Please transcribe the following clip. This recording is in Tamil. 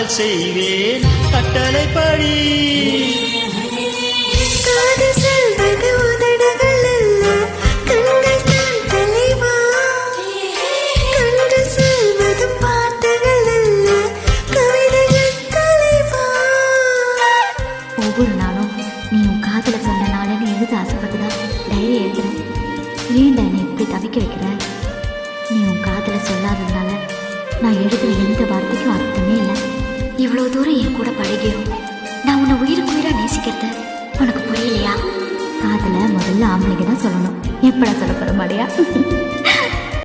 காதல் செய்வேன் கட்டளை படி. காதல் சொல்வது உதடுகள் அல்ல, கண்கள் தான் தலைவா. கண்கள் சொல்வது பாட்டுகள் அல்ல, கவிதைகள் தலைவா. ஒவ்வொரு நாளும் நீ உன் காதலை சொன்ன நாளுன்னு எழுத ஆசைப்பட்டுதான் டைரி எழுதுறேன். ஏன்டா நீ இப்படி தவிக்க வைக்கிற? நீ உன் காதலை சொல்லாததுனால நான் எழுதுற எந்த வார்த்தைக்கும் அர்த்தமே இல்லை. இவ்வளோ தூரம் என் கூட பழகியும் நான் உன்னை உயிருக்கு உயிராக நேசிக்கிறது உனக்கு புரியலையா? காதலை முதல்ல ஆம்பளைங்க தான் சொல்லணும். எப்படா சொல்ல போகிற மாடியா?